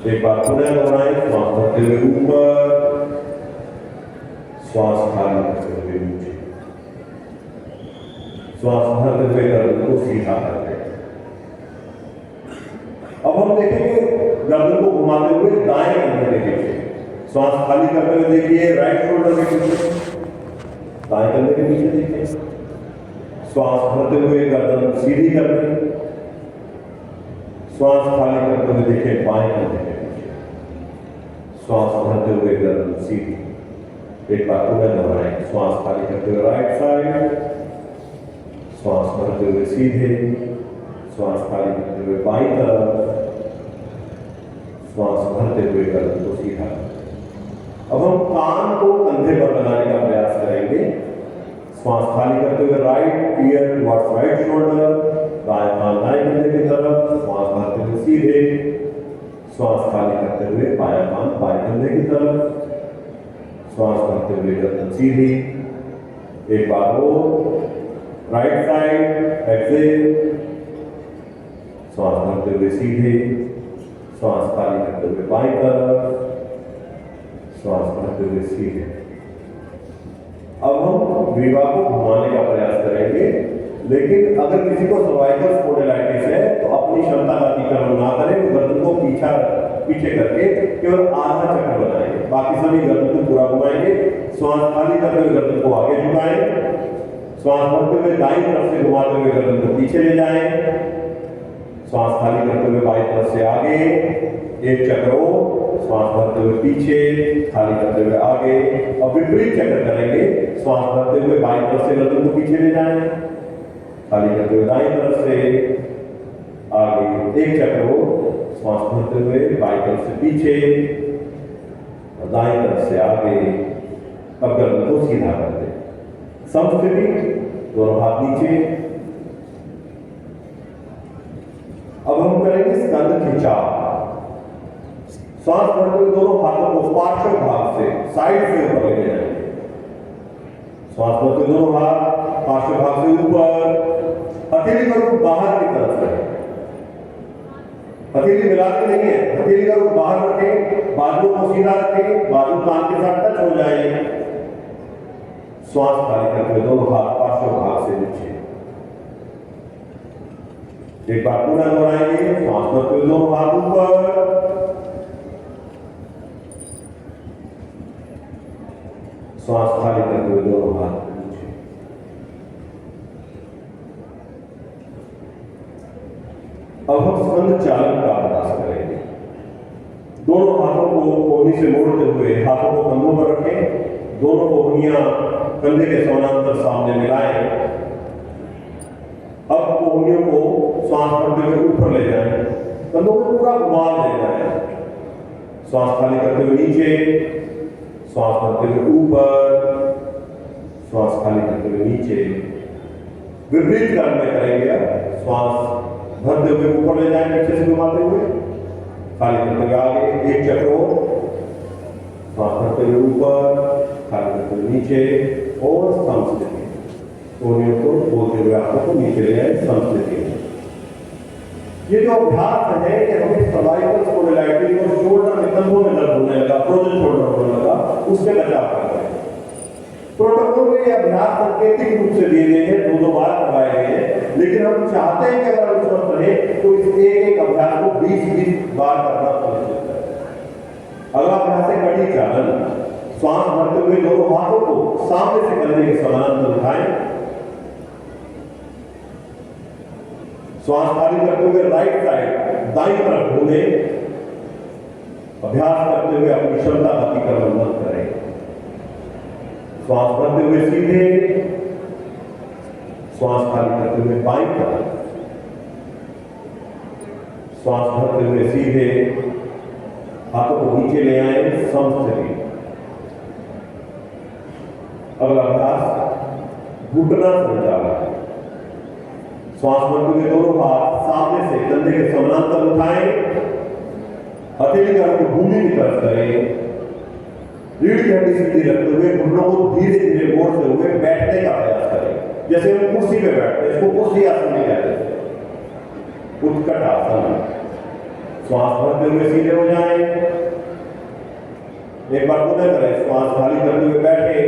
एक बार पुनः दोहराएं, श्वास भरते हुए ऊपर, श्वास खाली करते हुए नीचे, श्वास भरते हुए गर्दन को सीधा करते हैं। अब हम देखेंगे गर्दन को घुमाते हुए दाएं कंधे के पीछे, श्वास खाली करते हुए देखिए राइट शोल्डर के पीछे, दाएं कंधे के पीछे देखिए, श्वास भरते हुए गर्दन सीधी कर दें, श्वास खाली करते हुए देखें बाएं कंधे के पीछे, श्वास भरते हुए गर्दन सीधी। एक बार पुनः दोहराएं, श्वास खाली करते हुए राइट साइड, श्वास भरते हुए सीधे, श्वास खाली करते हुए बाईं तरफ, श्वास भरते हुए गर्दन को सीधा। अब हम कान को कंधे पर लगाने का प्रयास करेंगे, श्वास खाली करते हुए right year towards right shoulder, दाएं कान दाएं कंधे की तरफ, श्वास भरते हुए सीधे, श्वास खाली करते हुए बायां कान बाएं कंधे की तरफ, श्वास भरते हुए गर्दन सीधी। एक बार हो, राइट साइड एक्सेल, श्वास भरते हुए सीधे, श्वास खाली करते हुए बाईं तरफ, श्वास भरते हुए सीधे। अब हम ग्रीवा को घुमाने का प्रयास करेंगे, लेकिन अगर किसी को सर्वाइकल स्पॉन्डिलाइटिस है तो अपनी क्षमता का अतिक्रमण ना करें, गर्दन को पीछे करके केवल आधा चक्कर बनाएंगे, बाकी सभी गर्दन को पूरा घुमाएंगे। श्वास खाली करते हुए गर्दन को आगे झुकाएं, श्वास भरते हुए दाईं तरफ से घुमाते हुए गर्दन को पीछे ले जाएं, श्वास खाली करते हुए बाईं तरफ से आगे, एक चक्र हो, श्वास भरते हुए पीछे, खाली करते हुए आगे। अब विपरीत चक्र करेंगे, श्वास भरते हुए बाईं तरफ से गर्दन को पीछे ले जाएं, खाली करते हुए दाईं तरफ से आगे, एक चक्र हो, श्वास भरते हुए बाईं तरफ से पीछे और दाईं तरफ से आगे। अब गर्दन को सीधा कर दें, समस्थिति, दोनों हाथ नीचे। अब हम करेंगे स्कंद खिंचाव, श्वास भरते हुए दोनों हाथों को पार्श्व भाग से साइड से ऊपर ले जाएंगे, श्वास भरते हुए दोनों हाथ पार्श्व भाग से ऊपर, हथेली का रुख बाहर की तरफ है, हथेली मिलाते नहीं है, हथेली का रुख बाहर रखें, बाजू को सीधा रखें, बाजू कान के साथ टच हो जाए। श्वास खाली करते हुए दोनों हाथ पार्श्व भाग से नीचे। एक बार पूरा दोहराएंगे, श्वास भरते हुए दोनों हाथ ऊपर, श्वास खाली करते हुए दोनों हाथ नीचे। अब हम स्कंद चालन का अभ्यास करेंगे, दोनों हाथों को कोहनी से मोड़ते हुए हाथों को कंधों पर रखें, दोनों कोहनियां कंधे के समानांतर सामने मिलाएं। अब कोहनियों को श्वास भरते हुए ऊपर ले जाएं, कंधों को पूरा घुमा देना है, श्वास खाली करते हुए नीचे, श्वास भरते हुए ऊपर, श्वास खाली करते हुए नीचे। विपरीत क्रम में करेंगे, श्वास भरते हुए ऊपर ले जाएं, पीछे से घुमाते हुए, खाली करते हुए आगे, एक चक्र हो, श्वास भरते हुए ऊपर, खाली करते हुए नीचे और समस्थिति। कोहनियों को बोलते हुए हाथों को नीचे ले आए, समस्थिति। ये जो अभ्यास है कि हमें सर्वाइकल स्पॉन्डिलाइटिस और शोल्डर में कंधों में दर्द होने लगा, फ्रोजन शोल्डर होने लगा, उससे बचाव करते हैं। प्रोटोकॉल में ये अभ्यास सांकेतिक रूप से दिए गए हैं, दो बार करवाए गए हैं, लेकिन हम चाहते हैं कि अगर हम स्वस्थ रहे तो इस एक अभ्यास को 20-20 बार करना सुनिश्चित करें। अगला अभ्यास है कड़ी चालन, श्वास भरते हुए दोनों हाथों को सामने से कंधे के समानांतर उठाएं, श्वास खाली करते हुए राइट साइड दाईं तरफ घूमें, अभ्यास करते हुए अपनी क्षमता का अतिक्रमण मत करें। श्वास भरते हुए सीधे, श्वास खाली करते हुए बाईं तरफ, श्वास भरते हुए सीधे, हाथों को नीचे ले आए, समस्थिति। अगला अभ्यास घुटना संचालन, श्वास भरते हुए दोनों हाथ सामने से कंधे के समानांतर उठाएं, हथेली का रुख भूमि की तरफ करें, रीढ़ की हड्डी सीधी रखते हुए घुटनों को धीरे धीरे मोड़ते हुए बैठने का प्रयास करें, जैसे हम कुर्सी पे बैठते हैं, इसको कुर्सी आसन में कहते हैं, उत्कट आसन। श्वास भरते हुए सीधे हो जाएं। एक बार पुनः करें, श्वास खाली करते हुए बैठे,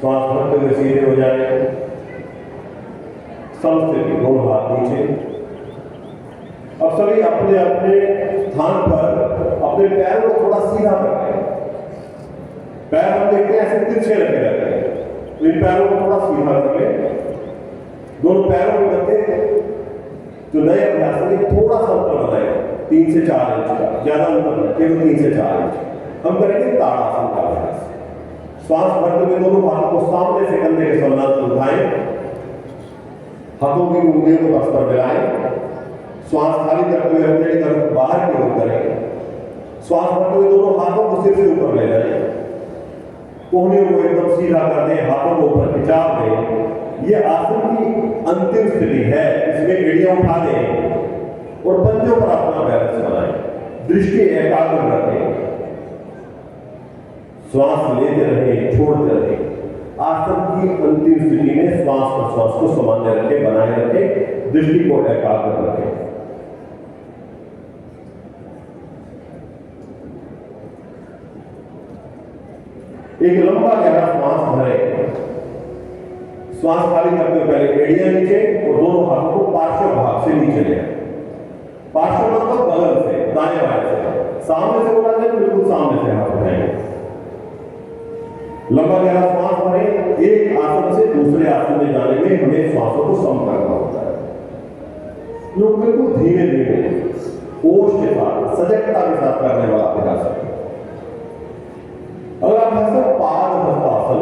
श्वास भरते हुए सीधे हो जाएं। समस्थिति, दोनों हाथ नीचे। अब सभी अपने अपने स्थान पर अपने पैरों को थोड़ा सीधा करें। पैर हम देखते हैं ऐसे तिरछे रखे रहते हैं, तो इन पैरों को थोड़ा सीधा कर लें। दोनों पैरों के मध्य जो नए अभ्यास में थोड़ा सा अंतर बनाए, 3 से 4 इंच का, ज्यादा अंतर नहीं, केवल 3 से 4 इंच। हम करेंगे ताड़ासन का अभ्यास। श्वास भरते हुए दोनों हाथों को सामने से कंधे के समानांतर उठाएं, हाथों की उंगलियों को परस्पर मिलाएं। श्वास खाली करते हुए हथेली का रुख बाहर की ओर करें। श्वास भरते हुए दोनों हाथों को सिर से ऊपर ले जाएं, कोहनियों को एकदम सीधा कर दें, हाथों को ऊपर खिंचाव दें। यह आसन की अंतिम स्थिति है। इसमें एड़ियां उठा दें और पंजों पर अपना बैलेंस बनाएं, दृष्टि एकाग्र रखें, श्वास लेते रहें, छोड़ते रहें। आसन की अंतिम स्थिति में श्वास प्रश्वास को सामान्य रखें, बनाए रखें, दृष्टि को एकाग्र रखें। एक लंबा गहरा श्वास भरें। श्वास खाली करते हुए पहले एड़ियां नीचे और दोनों हाथों को पार्श्व भाग से नीचे ले आए। पार्श्व मतलब बगल से, दाएं बाएं से। सामने से बोला जाए, बिल्कुल सामने से हाथ उठाएंगे। लंबा गहरा श्वास भरें। एक आसन से दूसरे आसन में जाने में हमें श्वासों को सम करना होता है। लोग बिल्कुल धीमे धीमे होश के साथ, सजगता के साथ करने वाला अभ्यास है। अगला अभ्यास है पाद हस्तासन।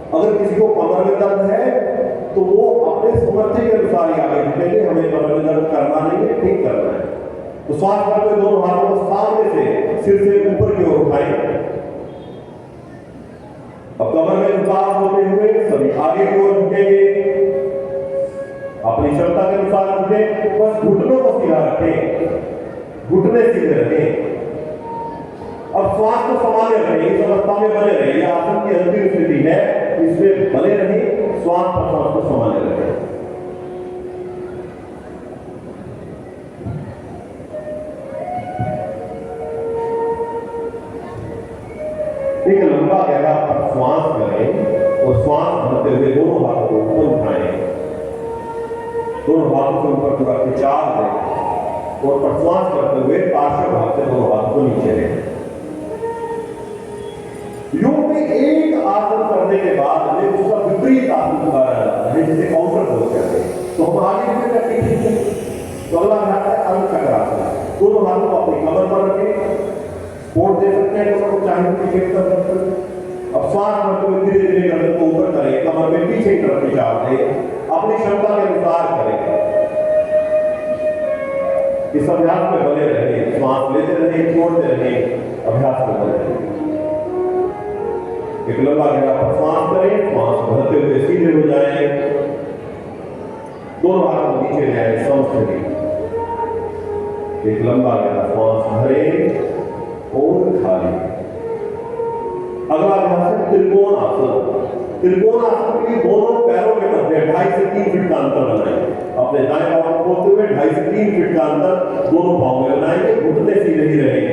अगर किसी को कमर में दर्द है तो वो अपने सामर्थ्य के अनुसार ही आगे झुकेंगे, हमें कमर में दर्द करना नहीं है, ठीक करना है। तो श्वास करते हुए दोनों हाथों को सामने से सिर से ऊपर की ओर उठाएं। अब कमर में झुकाव होते हुए सभी आगे की ओर झुकेंगे, अपनी क्षमता के अनुसार झुकें। बस घुटनों को सीधा रखें, घुटने सीधे रखें। अब श्वास को सामान्य रखें, इस अवस्था में बने रहे। यह आसन की अंतिम स्थिति है, इसमें बने रहें, श्वास प्रश्वास को सामान्य रखें। एक लंबा गहरा श्वास करें और श्वास भरते हुए दोनों हाथों को ऊपर उठाएं, दोनों हाथों को ऊपर पूरा खिंचाव दें और प्रश्वास करते हुए पार्श्व भाग से दोनों हाथों को नीचे लें। योग में एक आसन करने के बाद हमें उसका विपरीत आसन दोबारा जाता है, जिसे काउंटर पोज कहते हैं। तो हम आगे भी करते हैं। तो अगला अभ्यास है अंग चक्रासन। दोनों हाथों को अपनी कमर पर रखें, सपोर्ट दे सकते हैं कमर को, चाहे पीछे की तरफ रखें। अब श्वास भरते हुए धीरे धीरे गर्दन को ऊपर करें, कमर में पीछे की तरफ खिंचाव दें, अपनी क्षमता के अनुसार करें। इस अभ्यास में बने रहें, श्वास लेते रहें, छोड़ते रहें, अभ्यास में बने रहें। एक लंबा गहरा श्वास करें, श्वास भरते हुए सीधे हो जाएं, दोनों हाथ को नीचे ले आए, समस्थिति। एक लंबा गहरा श्वास भरें और खाली। अगला अभ्यास है त्रिकोण आसन। त्रिकोण आसन के लिए दोनों पैरों के मध्य 2.5 से 3 फीट का अंतर बनाएं। अपने दाएं पांव को खोलते हुए 2.5 से 3 फीट का अंतर दोनों पांव में बनाएंगे, घुटने सीधे ही रहेंगे।